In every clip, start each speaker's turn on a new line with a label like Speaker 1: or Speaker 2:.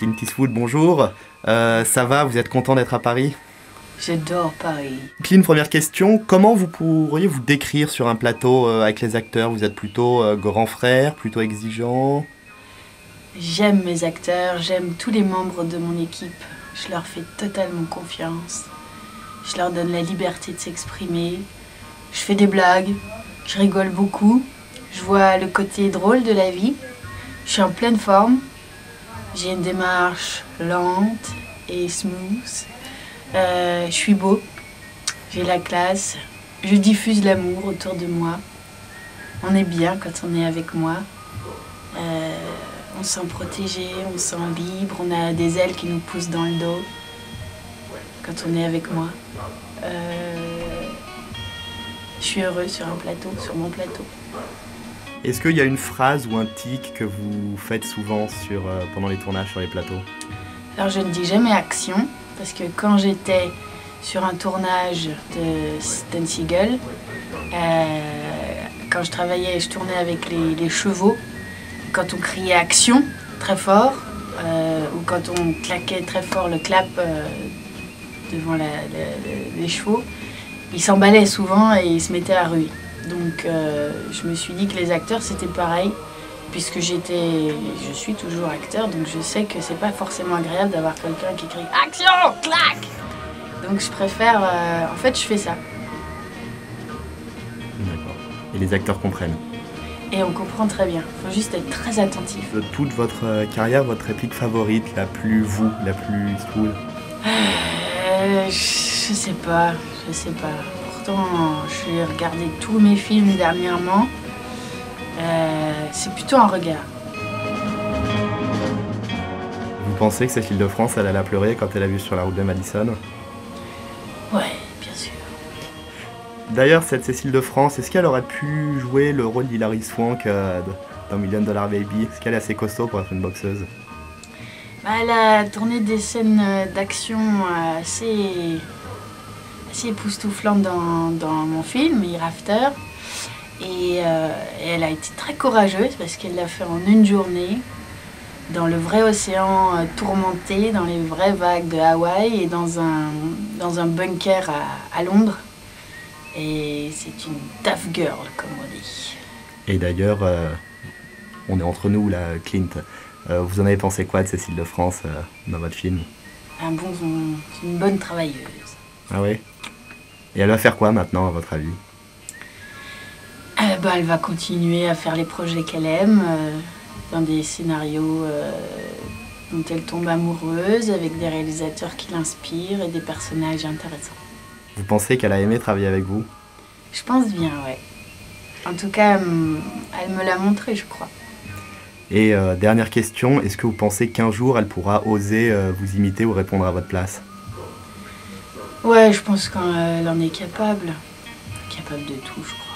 Speaker 1: Clint Eastwood, bonjour. Ça va, vous êtes content d'être à Paris?
Speaker 2: J'adore Paris.
Speaker 1: Clint, première question, comment vous pourriez vous décrire sur un plateau avec les acteurs? Vous êtes plutôt grand frère, plutôt exigeant?
Speaker 2: J'aime mes acteurs, j'aime tous les membres de mon équipe. Je leur fais totalement confiance. Je leur donne la liberté de s'exprimer. Je fais des blagues, je rigole beaucoup. Je vois le côté drôle de la vie. Je suis en pleine forme. J'ai une démarche lente et smooth. Je suis beau. J'ai la classe. Je diffuse l'amour autour de moi. On est bien quand on est avec moi. On se sent protégé, on se sent libre. On a des ailes qui nous poussent dans le dos quand on est avec moi. Je suis heureuse sur mon plateau.
Speaker 1: Est-ce qu'il y a une phrase ou un tic que vous faites souvent pendant les tournages sur les plateaux?
Speaker 2: Alors je ne dis jamais action, parce que quand j'étais sur un tournage de Dan Siegel, quand je travaillais, je tournais avec les chevaux, quand on criait action très fort, ou quand on claquait très fort le clap devant les chevaux, ils s'emballaient souvent et ils se mettaient à ruer. Donc je me suis dit que les acteurs c'était pareil, puisque je suis toujours acteur, donc je sais que c'est pas forcément agréable d'avoir quelqu'un qui crie « Action ! Clac !» Donc je préfère, en fait je fais ça.
Speaker 1: D'accord. Et les acteurs comprennent?
Speaker 2: Et on comprend très bien, il faut juste être très attentif.
Speaker 1: De toute votre carrière, votre réplique favorite, la plus Eastwood?
Speaker 2: Je sais pas. Pourtant, j'ai regardé tous mes films dernièrement. C'est plutôt un regard.
Speaker 1: Vous pensez que Cécile de France, elle a pleuré quand elle a vu Sur la route de Madison?
Speaker 2: Ouais, bien sûr.
Speaker 1: D'ailleurs, cette Cécile de France, est-ce qu'elle aurait pu jouer le rôle d'Hilary Swank dans $1 Million Baby? Est-ce qu'elle est assez costaud pour être une boxeuse?
Speaker 2: Elle a tourné des scènes d'action assez époustouflantes dans mon film, Hereafter. Et elle a été très courageuse parce qu'elle l'a fait en une journée, dans le vrai océan tourmenté, dans les vraies vagues de Hawaï et dans un bunker à Londres. Et c'est une tough girl, comme on dit.
Speaker 1: Et d'ailleurs, on est entre nous là, Clint. Vous en avez pensé quoi de Cécile de France dans votre film?
Speaker 2: C'est une bonne travailleuse.
Speaker 1: Ah ouais? Et elle va faire quoi maintenant, à votre avis?
Speaker 2: Elle va continuer à faire les projets qu'elle aime, dans des scénarios dont elle tombe amoureuse, avec des réalisateurs qui l'inspirent et des personnages intéressants.
Speaker 1: Vous pensez qu'elle a aimé travailler avec vous?
Speaker 2: Je pense bien, ouais. En tout cas, elle me l'a montré, je crois.
Speaker 1: Et dernière question, est-ce que vous pensez qu'un jour elle pourra oser vous imiter ou répondre à votre place?
Speaker 2: Ouais, je pense qu'elle en est capable. Capable de tout, je crois.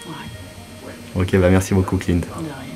Speaker 2: Ouais.
Speaker 1: Ok, merci beaucoup Clint.
Speaker 2: De rien.